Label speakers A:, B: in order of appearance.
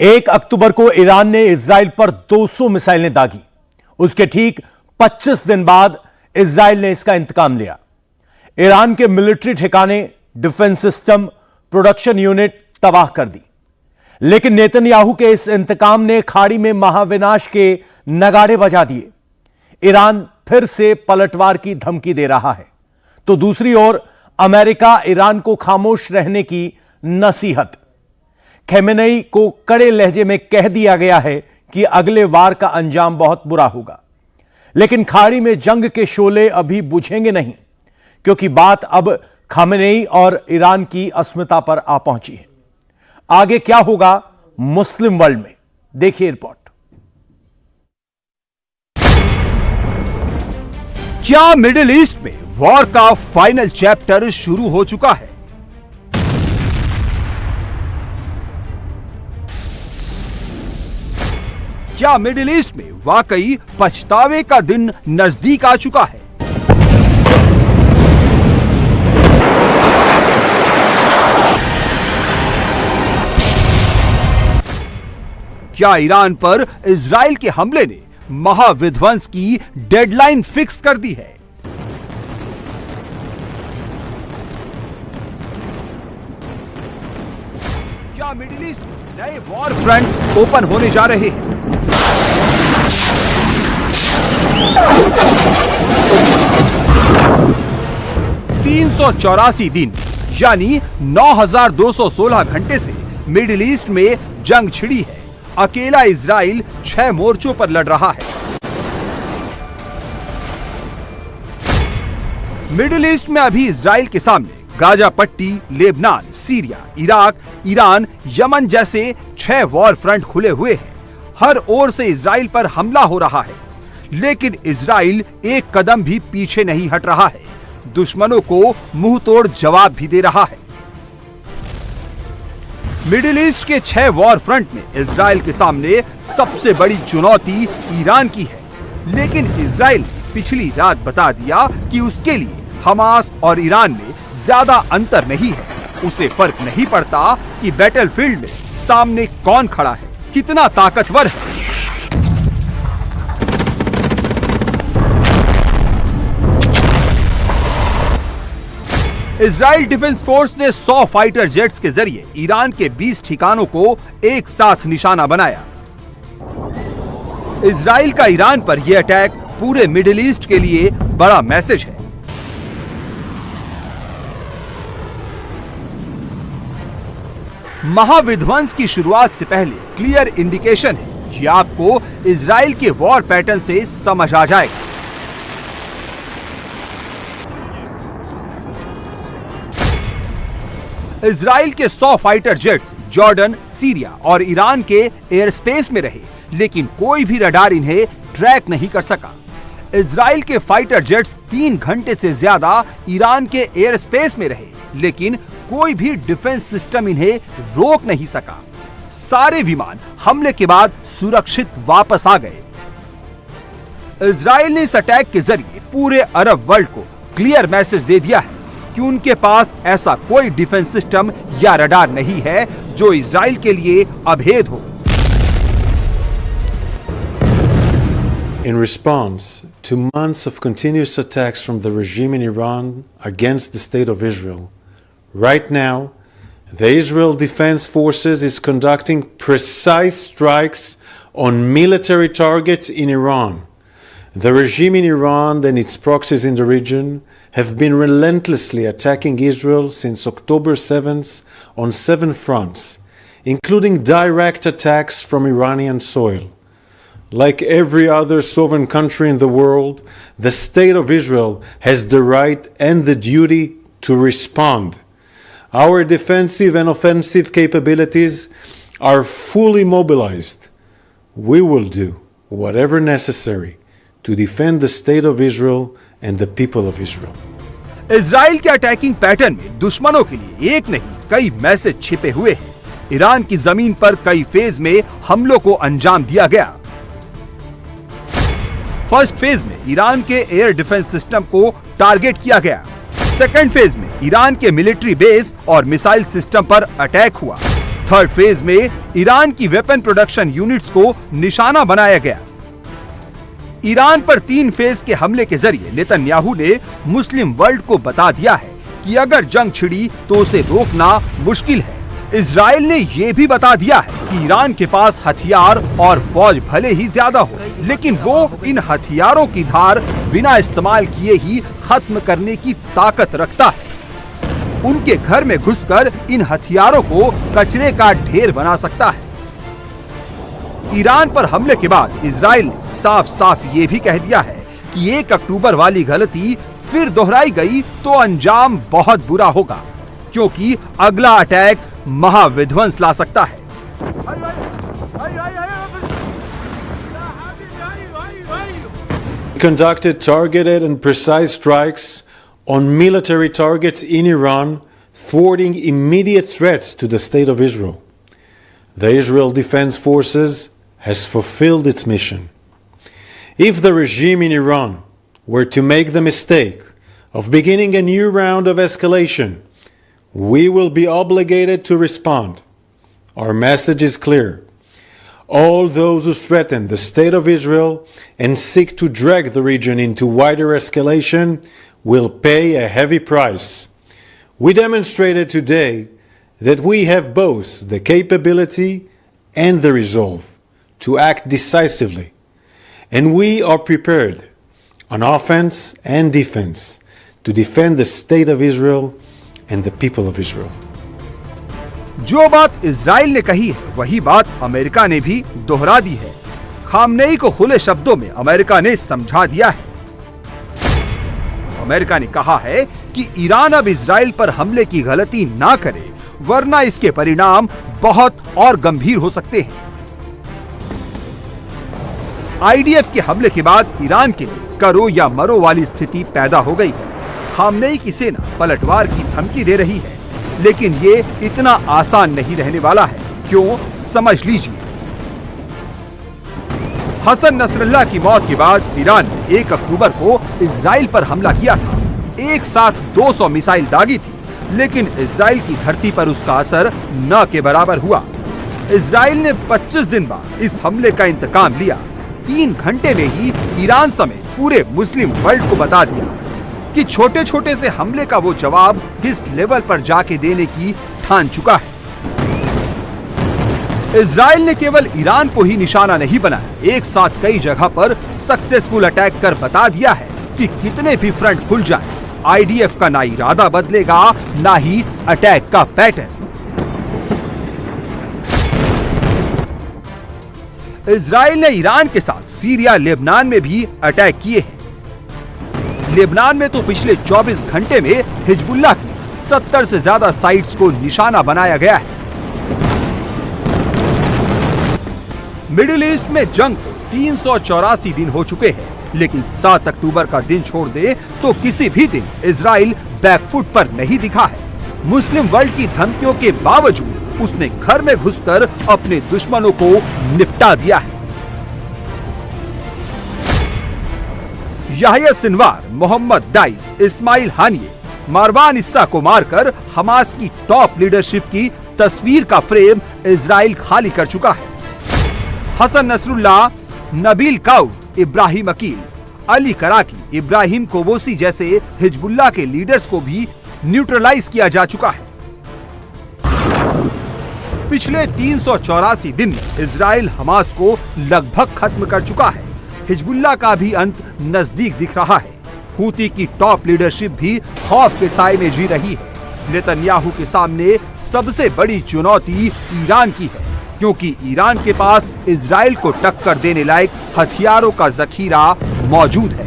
A: 1 अक्टूबर को ईरान ने इजराइल पर 200 मिसाइलें दागी। उसके ठीक 25 दिन बाद इजराइल ने इसका इंतकाम लिया। ईरान के मिलिट्री ठिकाने, डिफेंस सिस्टम, प्रोडक्शन यूनिट तबाह कर दी। लेकिन नेतन्याहू के इस इंतकाम ने खाड़ी में महाविनाश के नगाड़े बजा दिए। ईरान फिर से पलटवार की धमकी दे रहा है, तो दूसरी ओर अमेरिका ईरान को खामोश रहने की नसीहत। खमेनेई को कड़े लहजे में कह दिया गया है कि अगले वार का अंजाम बहुत बुरा होगा। लेकिन खाड़ी में जंग के शोले अभी बुझेंगे नहीं, क्योंकि बात अब खमेनेई और ईरान की अस्मिता पर आ पहुंची है। आगे क्या होगा मुस्लिम वर्ल्ड में, देखिए रिपोर्ट।
B: क्या मिडिल ईस्ट में वॉर का फाइनल चैप्टर शुरू हो चुका है? क्या मिडिल ईस्ट में वाकई पछतावे का दिन नजदीक आ चुका है? क्या ईरान पर इजराइल के हमले ने महाविध्वंस की डेडलाइन फिक्स कर दी है? क्या मिडिल ईस्ट में नए वॉर फ्रंट ओपन होने जा रहे हैं? 384 दिन यानी 9,216 घंटे से मिडिल ईस्ट में जंग छिड़ी है। अकेला इजराइल 6 मोर्चों पर लड़ रहा है। मिडिल ईस्ट में अभी इजराइल के सामने गाजा पट्टी, Lebanon, Syria, Iraq, Iran, Yemen जैसे 6 वॉर फ्रंट खुले हुए हैं। हर ओर से इजराइल पर हमला हो रहा है, लेकिन इजराइल एक कदम भी पीछे नहीं हट रहा है। दुश्मनों को मुंह तोड़ जवाब भी दे रहा है। मिडिल ईस्ट के 6 वॉर फ्रंट में इजराइल के सामने सबसे बड़ी चुनौती ईरान की है। लेकिन इजराइल ने पिछली रात बता दिया कि उसके लिए हमास और ईरान में ज्यादा अंतर नहीं है। उसे फर्क नहीं पड़ता कि बैटलफील्ड में सामने कौन खड़ा है, कितना ताकतवर है। इजराइल डिफेंस फोर्स ने 100 फाइटर जेट्स के जरिए ईरान के 20 ठिकानों को एक साथ निशाना बनाया। इजराइल का ईरान पर यह अटैक पूरे मिडिल ईस्ट के लिए बड़ा मैसेज है। महाविध्वंस की शुरुआत से पहले क्लियर इंडिकेशन है। यह आपको इजराइल के वॉर पैटर्न से समझ आ जाएगा। इजराइल के 100 फाइटर जेट्स जॉर्डन, सीरिया और ईरान के एयर स्पेस में रहे, लेकिन कोई भी रडार इन्हें ट्रैक नहीं कर सका। इजराइल के फाइटर जेट्स 3 घंटे से ज्यादा ईरान के एयर स्पेस में रहे, लेकिन कोई भी डिफेंस सिस्टम इन्हें रोक नहीं सका। सारे विमान हमले के बाद सुरक्षित वापस आ गए। इजराइल ने इस अटैक के जरिए पूरे अरब वर्ल्ड को क्लियर मैसेज दे दिया है कि उनके पास ऐसा कोई डिफेंस सिस्टम या रडार नहीं है जो इजराइल के लिए अभेद हो।
C: In response to months of continuous attacks from the regime in Iran against the state of Israel, right now, the Israel Defense Forces is conducting precise strikes on military targets in Iran. The regime in Iran and its proxies in the region have been relentlessly attacking Israel since October 7th on 7 fronts, including direct attacks from Iranian soil. Like every other sovereign country in the world, the state of Israel has the right and the duty to respond. Our defensive and offensive capabilities are fully mobilized. We will do whatever necessary to defend the state of Israel and the people of Israel.
B: Israel के attacking pattern में दुश्मनों के लिए एक नहीं कई message छिपे हुए हैं। ईरान की जमीन पर कई फेज में हमलों को अंजाम दिया गया। फर्स्ट फेज में ईरान के एयर डिफेंस सिस्टम को टारगेट किया गया। सेकेंड फेज में ईरान के मिलिट्री बेस और मिसाइल सिस्टम पर अटैक हुआ। थर्ड फेज में ईरान की वेपन प्रोडक्शन यूनिट्स को निशाना बनाया गया। ईरान पर 3 फेज के हमले के जरिए नेतन्याहू ने मुस्लिम वर्ल्ड को बता दिया है कि अगर जंग छिड़ी तो उसे रोकना मुश्किल है। इजराइल ने यह भी बता दिया है कि ईरान के पास हथियार और फौज भले ही ज्यादा हो, लेकिन वो इन हथियारों की धार बिना इस्तेमाल किए ही खत्म करने की ताकत रखता है। उनके घर में घुसकर इन हथियारों को कचरे का ढेर बना सकता है। ईरान पर हमले के बाद इजराइल ने साफ साफ ये भी कह दिया है कि 1 अक्टूबर वाली गलती फिर दोहराई गई तो अंजाम बहुत बुरा होगा, क्योंकि अगला अटैक महाविध्वंस ला सकता है।
C: Conducted targeted and precise strikes on military targets in Iran, thwarting immediate threats to the state of Israel. The Israel Defense Forces has fulfilled its mission. If the regime in Iran were to make the mistake of beginning a new round of escalation, we will be obligated to respond. Our message is clear. All those who threaten the state of Israel and seek to drag the region into wider escalation will pay a heavy price. We demonstrated today that we have both the capability and the resolve to act decisively, and we are prepared on offense and defense to defend the state of Israel and the people of Israel.
B: जो बात Israel ने कही है वही बात America ने भी दोहरा दी है। खामनेई को खुले शब्दों में अमेरिका ने समझा दिया है। अमेरिका ने कहा है कि ईरान अब इजराइल पर हमले की गलती ना करे, वरना इसके परिणाम बहुत और गंभीर हो सकते हैं। आईडीएफ के हमले के बाद ईरान के लिए करो या मरो वाली स्थिति पैदा हो गई है। खामनेई की सेना पलटवार की धमकी दे रही है, लेकिन ये इतना आसान नहीं रहने वाला है। क्यों, समझ लीजिए। हसन नसरल्लाह की मौत के बाद ईरान ने 1 अक्टूबर को इजराइल पर हमला किया था। एक साथ 200 मिसाइल दागी थी, लेकिन इजराइल की धरती पर उसका असर न के बराबर हुआ। इजराइल ने 25 दिन बाद इस हमले का इंतकाम लिया। 3 घंटे में ही ईरान समेत पूरे मुस्लिम वर्ल्ड को बता दिया कि छोटे छोटे से हमले का वो जवाब किस लेवल पर जाके देने की ठान चुका है। इजराइल ने केवल ईरान को ही निशाना नहीं बनाया, एक साथ कई जगह पर सक्सेसफुल अटैक कर बता दिया है कि कितने भी फ्रंट खुल जाए, आईडीएफ का ना इरादा बदलेगा, ना ही अटैक का पैटर्न। इजराइल ने ईरान के साथ सीरिया, लेबनान में भी अटैक किए हैं। लेबनान में तो पिछले 24 घंटे में हिजबुल्लाह की 70 से ज्यादा साइट्स को निशाना बनाया गया है। मिडिल ईस्ट में जंग को 384 दिन हो चुके हैं, लेकिन 7 अक्टूबर का दिन छोड़ दे तो किसी भी दिन इजराइल बैकफुट पर नहीं दिखा है। मुस्लिम वर्ल्ड की धमकियों के बावजूद उसने घर में घुसकर अपने दुश्मनों को निपटा दिया है। याहिया सिनवार, मोहम्मद दाइफ, इस्माइल हानिये, मारवान इस्सा को मारकर हमास की टॉप लीडरशिप की तस्वीर का फ्रेम इजराइल खाली कर चुका है। हसन नसरुल्लाह, नबील काउद, इब्राहिम अकील, अली कराकी, इब्राहिम कोबोसी जैसे हिजबुल्लाह के लीडर्स को भी न्यूट्रलाइज किया जा चुका है। पिछले 384 दिन में इजराइल हमास को लगभग खत्म कर चुका है। हिजबुल्लाह का भी अंत नजदीक दिख रहा है। हूती की टॉप लीडरशिप भी खौफ के साए में जी रही है। नेतन्याहू के सामने सबसे बड़ी चुनौती ईरान की है, क्योंकि ईरान के पास इजराइल को टक्कर देने लायक हथियारों का जखीरा मौजूद है।